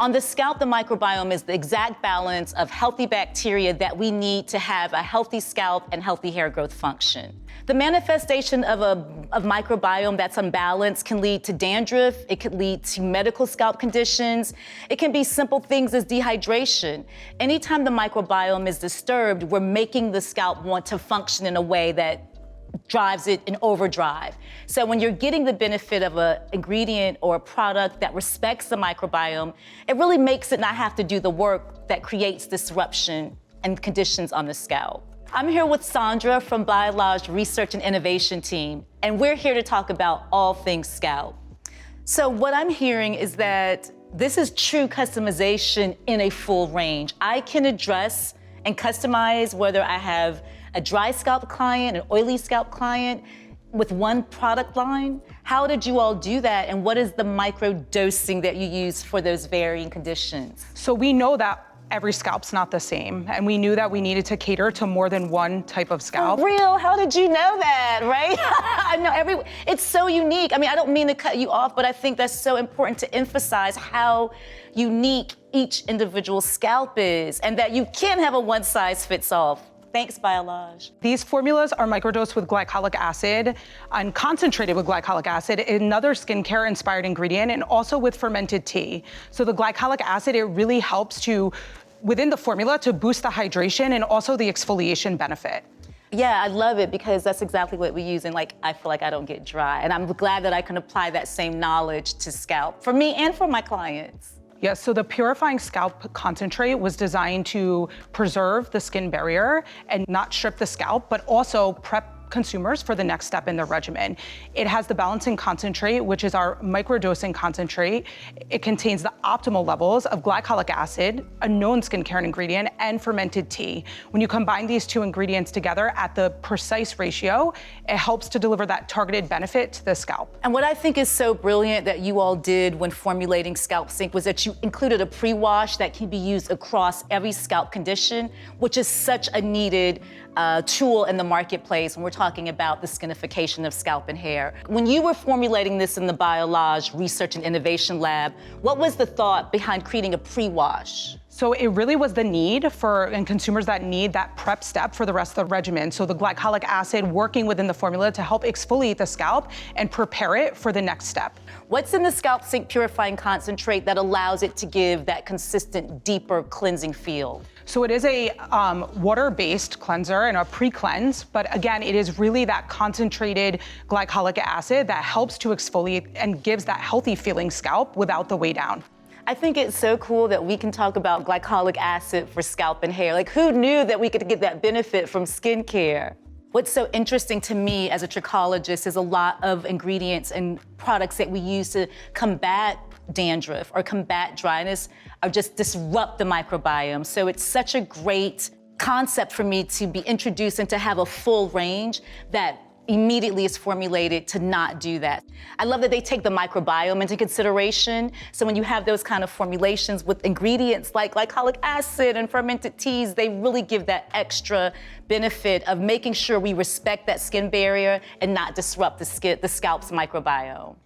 On the scalp, the microbiome is the exact balance of healthy bacteria that we need to have a healthy scalp and healthy hair growth function. The manifestation of a microbiome that's unbalanced can lead to dandruff, it could lead to medical scalp conditions, it can be simple things as dehydration. Anytime the microbiome is disturbed, we're making the scalp want to function in a way that drives it in overdrive. So when you're getting the benefit of an ingredient or a product that respects the microbiome, it really makes it not have to do the work that creates disruption and conditions on the scalp. I'm here with Saundra from Biolage Research and Innovation Team, and we're here to talk about all things scalp. So what I'm hearing is that this is true customization in a full range. I can address and customize whether I have a dry scalp client, an oily scalp client, with one product line. How did you all do that, and what is the micro dosing that you use for those varying conditions? So we know that every scalp's not the same, and we knew that we needed to cater to more than one type of scalp. For real? How did you know that, right? I know it's so unique. I mean, I don't mean to cut you off, but I think that's so important to emphasize how unique each individual scalp is, and that you can't have a one-size-fits-all. Thanks, Biolage. These formulas are microdosed with glycolic acid and concentrated with glycolic acid, another skincare-inspired ingredient, and also with fermented tea. So the glycolic acid, it really helps to, within the formula, to boost the hydration and also the exfoliation benefit. Yeah, I love it because that's exactly what we use, and I feel like I don't get dry. And I'm glad that I can apply that same knowledge to scalp, for me and for my clients. Yes, so the purifying scalp concentrate was designed to preserve the skin barrier and not strip the scalp, but also prep consumers for the next step in their regimen. It has the balancing concentrate, which is our microdosing concentrate. It contains the optimal levels of glycolic acid, a known skincare ingredient, and fermented tea. When you combine these two ingredients together at the precise ratio, it helps to deliver that targeted benefit to the scalp. And what I think is so brilliant that you all did when formulating Scalp Sync was that you included a pre-wash that can be used across every scalp condition, which is such a needed tool in the marketplace when we're talking about the skinification of scalp and hair. When you were formulating this in the Biolage Research and Innovation Lab, what was the thought behind creating a pre-wash? So it really was the need and consumers that need that prep step for the rest of the regimen. So the glycolic acid working within the formula to help exfoliate the scalp and prepare it for the next step. What's in the Scalp Sync purifying concentrate that allows it to give that consistent, deeper cleansing feel? So it is a water-based cleanser and a pre-cleanse, but again, it is really that concentrated glycolic acid that helps to exfoliate and gives that healthy feeling scalp without the weigh down. I think it's so cool that we can talk about glycolic acid for scalp and hair. Like, who knew that we could get that benefit from skincare? What's so interesting to me as a trichologist is a lot of ingredients and products that we use to combat dandruff or combat dryness or just disrupt the microbiome. So it's such a great concept for me to be introduced and to have a full range that immediately is formulated to not do that. I love that they take the microbiome into consideration. So when you have those kind of formulations with ingredients like glycolic acid and fermented teas, they really give that extra benefit of making sure we respect that skin barrier and not disrupt the scalp's microbiome.